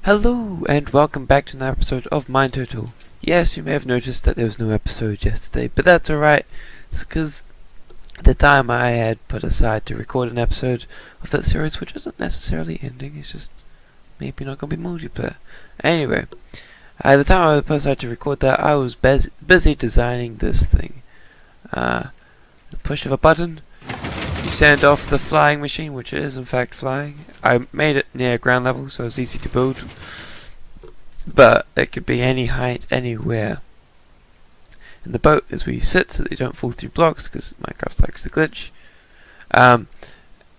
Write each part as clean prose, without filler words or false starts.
Hello and welcome back to another episode of MineTurtle. Yes, you may have noticed that there was no episode yesterday, but that's alright. It's because the time I had put aside to record an episode of that series, which isn't necessarily ending, it's just maybe not going to be multiplayer. Anyway, the time I put aside to record that, I was busy designing this thing. The push of a button, you send off the flying machine, which is in fact flying. I made it near ground level, so it's easy to build, but it could be any height, anywhere. And the boat is where you sit so that you don't fall through blocks, because Minecraft likes to glitch. And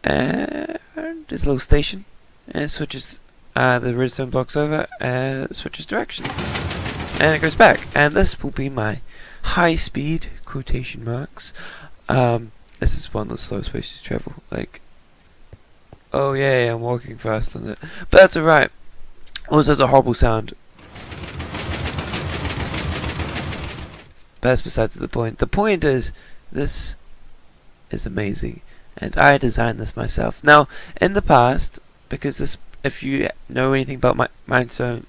there's a little station, and it switches the redstone blocks over, and it switches direction. And it goes back, and this will be my high-speed, quotation marks. This is one of the slowest places to travel, like, oh yeah, I'm walking faster than it, but that's alright. Also has a horrible sound, but that's besides the point. The point is, this is amazing, and I designed this myself. Now, in the past, because this, if you know anything about Minecraft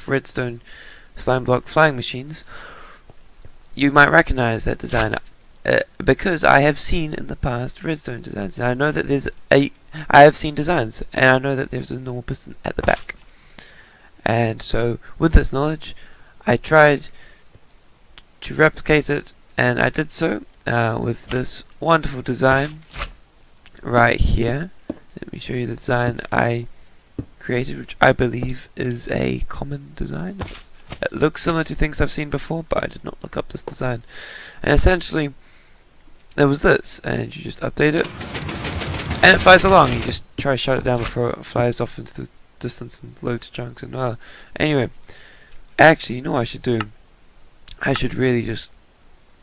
redstone slime block flying machines, you might recognize that design. Because I have seen in the past redstone designs, and I know that I have seen designs, and I know that there's a normal piston at the back. And so, with this knowledge, I tried to replicate it, and I did so with this wonderful design right here. Let me show you the design I created, which I believe is a common design. It looks similar to things I've seen before, but I did not look up this design. And essentially, there was this, and you just update it, and it flies along. You just try to shut it down before it flies off into the distance and loads chunks and anyway, actually, you know what I should do? I should really just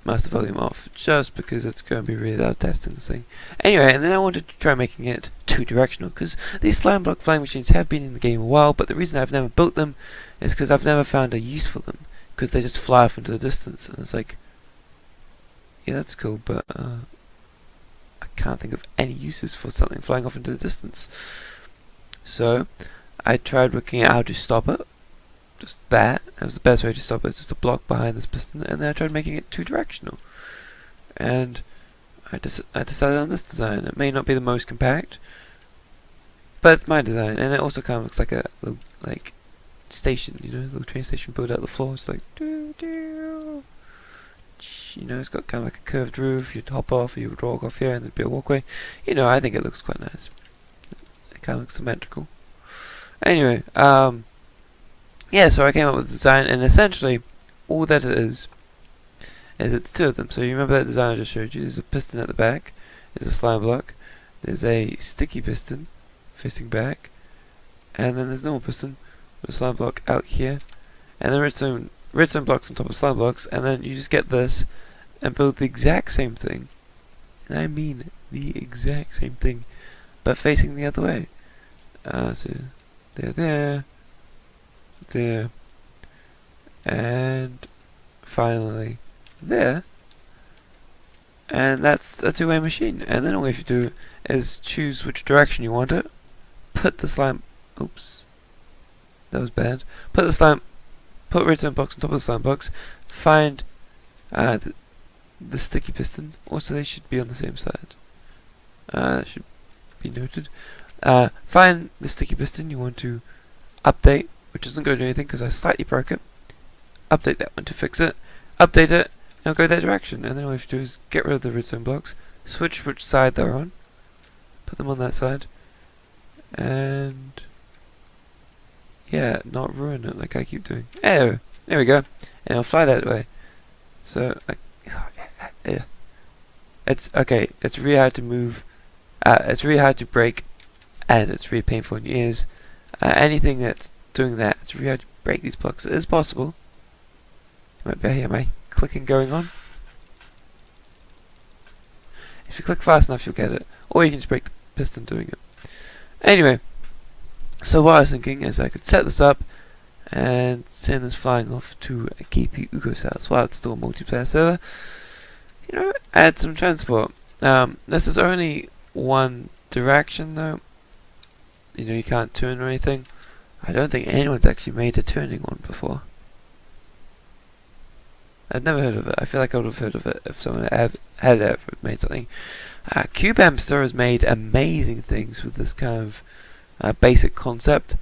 master volume off, just because it's going to be really loud testing this thing. Anyway, and then I wanted to try making it two-directional, because these slime block flying machines have been in the game a while, but the reason I've never built them is because I've never found a use for them, because they just fly off into the distance, and it's like, yeah, that's cool, but I can't think of any uses for something flying off into the distance. So I tried working out how to stop it. Just that. That was the best way to stop it. It's just a block behind this piston, and then I tried making it two-directional. And I decided on this design. It may not be the most compact, but it's my design, and it also kind of looks like a little station, a little train station built out of the floor. It's like it's got kind of like a curved roof. You'd hop off, or you would walk off here, and there'd be a walkway. I think it looks quite nice. It kind of looks symmetrical. Anyway, yeah, so I came up with the design, and essentially, all that it is it's two of them. So you remember that design I just showed you? There's a piston at the back, there's a slime block, there's a sticky piston facing back, and then there's normal piston with a slime block out here, and then redstone blocks on top of slime blocks, and then you just get this and build the exact same thing. And I mean the exact same thing, but facing the other way. So there, and finally there, and that's a two-way machine. And then all you have to do is choose which direction you want it, put the slime, oops, that was bad, put redstone blocks on top of the slime blocks, find the sticky piston. Also, they should be on the same side. That should be noted. Find the sticky piston you want to update, which doesn't go to anything because I slightly broke it. Update that one to fix it. Update it, and go that direction. And then all you have to do is get rid of the redstone blocks, switch which side they're on, put them on that side, and yeah, not ruin it like I keep doing. There we go. And it'll fly that way. So, it's okay. It's really hard to move. It's really hard to break, and it's really painful in your ears. Anything that's doing that, it's really hard to break these blocks. It is possible. You might hear my clicking going on. If you click fast enough, you'll get it. Or you can just break the piston doing it. Anyway, so what I was thinking is I could set this up and send this flying off to a KP Ucosas while it's still a multiplayer server. Add some transport. This is only one direction though. You can't turn or anything. I don't think anyone's actually made a turning one before. I've never heard of it. I feel like I would have heard of it if someone had ever made something. Cube Hamster has made amazing things with this kind of basic concept.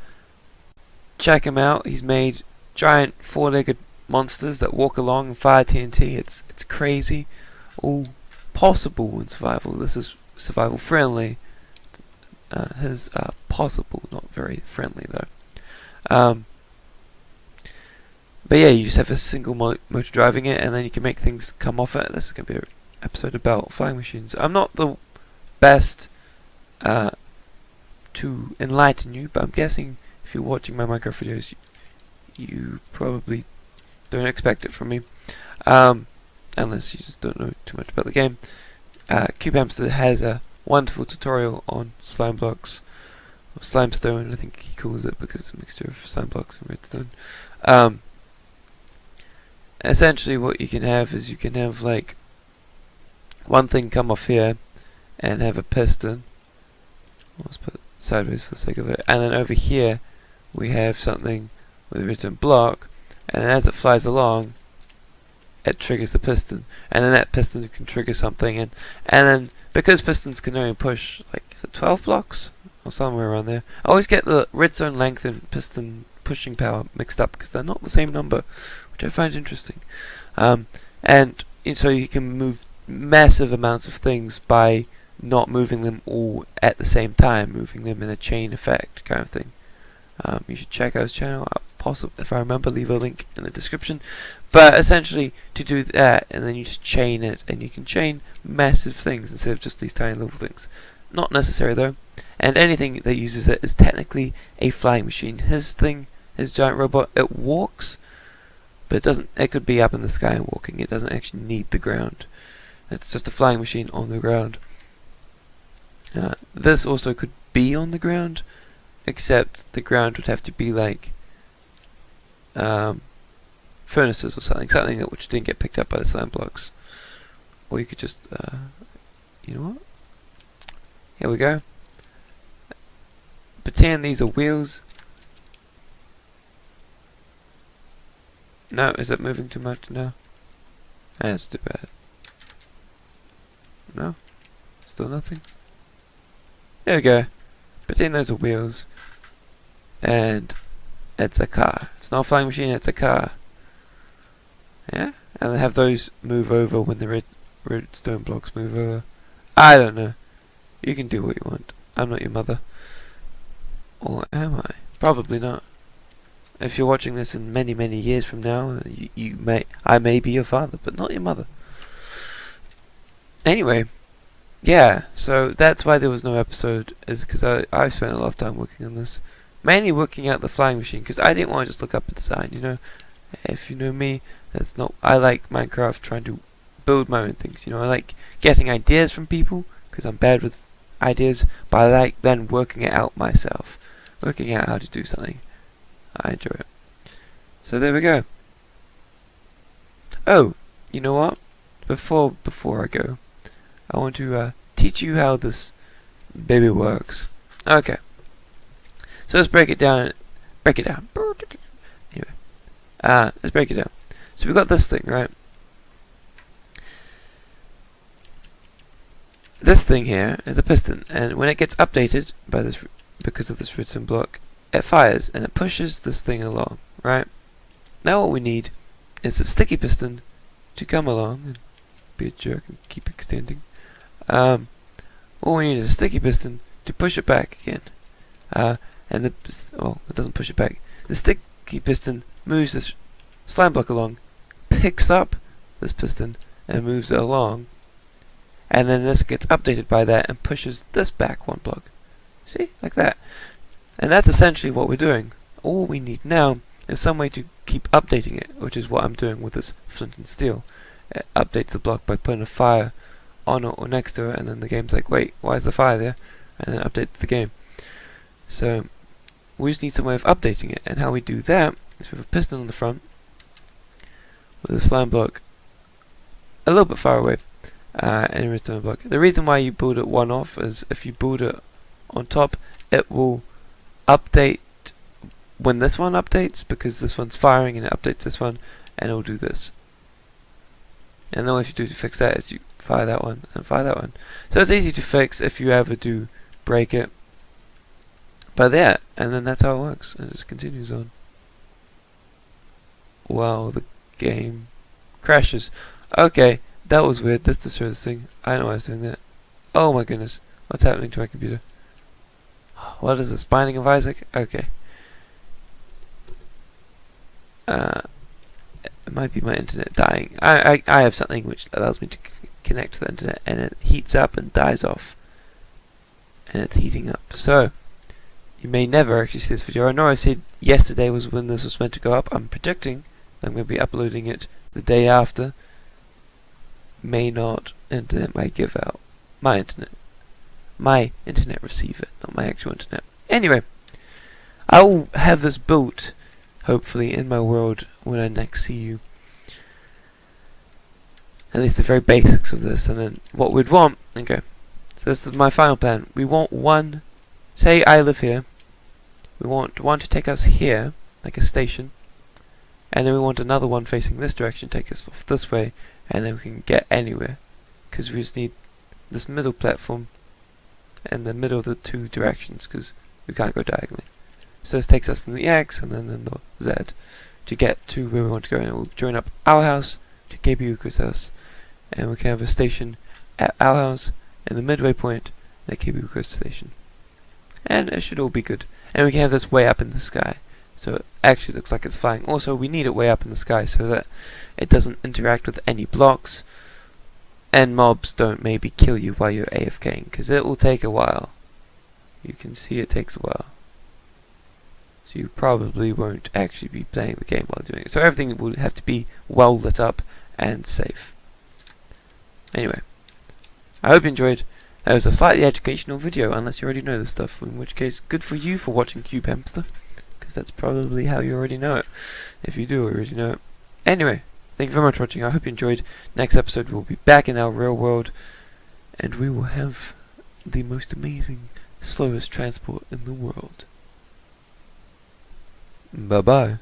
Check him out. He's made giant four-legged monsters that walk along and fire TNT. It's crazy. All possible in survival. This is survival friendly. His possible, not very friendly though. But yeah, you just have a single motor driving it, and then you can make things come off it. This is going to be an episode about flying machines. I'm not the best to enlighten you, but I'm guessing if you're watching my Minecraft videos, you probably don't expect it from me, unless you just don't know too much about the game. Cube Hamster has a wonderful tutorial on slime blocks, or slimestone, I think he calls it, because it's a mixture of slime blocks and redstone. Essentially what you can have is you can have like one thing come off here and have a piston. Let's put it sideways for the sake of it. And then over here we have something with a redstone block, and as it flies along it triggers the piston, and then that piston can trigger something, and then because pistons can only push like, is it 12 blocks or somewhere around there. I always get the redstone length and piston pushing power mixed up because they're not the same number, which I find interesting. And so you can move massive amounts of things by not moving them all at the same time, moving them in a chain effect kind of thing. You should check out his channel. If I remember, leave a link in the description. But essentially, to do that, and then you just chain it, and you can chain massive things instead of just these tiny little things. Not necessary though. And anything that uses it is technically a flying machine. His giant robot, it walks, but it doesn't. It could be up in the sky and walking. It doesn't actually need the ground. It's just a flying machine on the ground. This also could be on the ground, except the ground would have to be like furnaces or something which didn't get picked up by the slime blocks. Or you could just, you know what? Here we go. Pretend these are wheels. No, is it moving too much? No. That's too bad. No? Still nothing? There we go. Pretend those are wheels. And it's a car. It's not a flying machine, it's a car. Yeah? And then have those move over when the redstone blocks move over. I don't know. You can do what you want. I'm not your mother. Or am I? Probably not. If you're watching this in many, many years from now, I may be your father, but not your mother. Anyway, yeah, so that's why there was no episode, is because I spent a lot of time working on this. Mainly working out the flying machine, because I didn't want to just look up a design, you know. If you know me, that's not. I like Minecraft trying to build my own things, you know. I like getting ideas from people, because I'm bad with ideas, but I like then working it out myself. Working out how to do something. I enjoy it. So there we go. Oh, you know what? Before I go, I want to teach you how this baby works. Okay. So let's break it down. Anyway, let's break it down. So we've got this thing, right? This thing here is a piston, and when it gets updated by this, because of this redstone block, it fires and it pushes this thing along, right? Now what we need is a sticky piston to come along and be a jerk and keep extending. All we need is a sticky piston to push it back again. And it doesn't push it back. The sticky piston moves this slime block along, picks up this piston and moves it along, and then this gets updated by that and pushes this back one block. See? Like that. And that's essentially what we're doing. All we need now is some way to keep updating it, which is what I'm doing with this flint and steel. It updates the block by putting a fire on it or next to it, and then the game's like, wait, why is the fire there? And then it updates the game. So we just need some way of updating it, and how we do that is we have a piston on the front with a slime block a little bit far away and a redstone block. The reason why you build it one off is if you build it on top, it will update when this one updates, because this one's firing and it updates this one, and it'll do this. And all you have to do to fix that is you fire that one and fire that one. So it's easy to fix if you ever do break it. But yeah, and then that's how it works, and it just continues on. Wow, the game crashes. Okay, that was weird. Let's destroy this thing. I know why I was doing that. Oh my goodness, what's happening to my computer? What is this? Binding of Isaac? Okay. It might be my internet dying. I have something which allows me to connect to the internet, and it heats up and dies off. And it's heating up. So, you may never actually see this video. I know I said yesterday was when this was meant to go up. I'm predicting that I'm going to be uploading it the day after. May not. Internet might give out. My internet receiver, not my actual internet. Anyway, I will have this built, hopefully, in my world when I next see you. At least the very basics of this, and then what we'd want. Okay, so this is my final plan. We want one. Say I live here. We want one to take us here, like a station, and then we want another one facing this direction, take us off this way, and then we can get anywhere, because we just need this middle platform in the middle of the two directions, because we can't go diagonally. So this takes us in the X and then in the Z to get to where we want to go, and we'll join up our house to KBUko's house, and we can have a station at our house in the midway point and at KBUko's station. And it should all be good. And we can have this way up in the sky, so it actually looks like it's flying. Also, we need it way up in the sky so that it doesn't interact with any blocks, and mobs don't maybe kill you while you're AFKing, because it will take a while. You can see it takes a while. So you probably won't actually be playing the game while doing it. So everything will have to be well lit up and safe. Anyway, I hope you enjoyed. That was a slightly educational video, unless you already know this stuff, in which case, good for you for watching Cube Hamster, because that's probably how you already know it, if you do already know it. Anyway, thank you very much for watching. I hope you enjoyed. Next episode we'll be back in our real world, and we will have the most amazing, slowest transport in the world. Bye bye.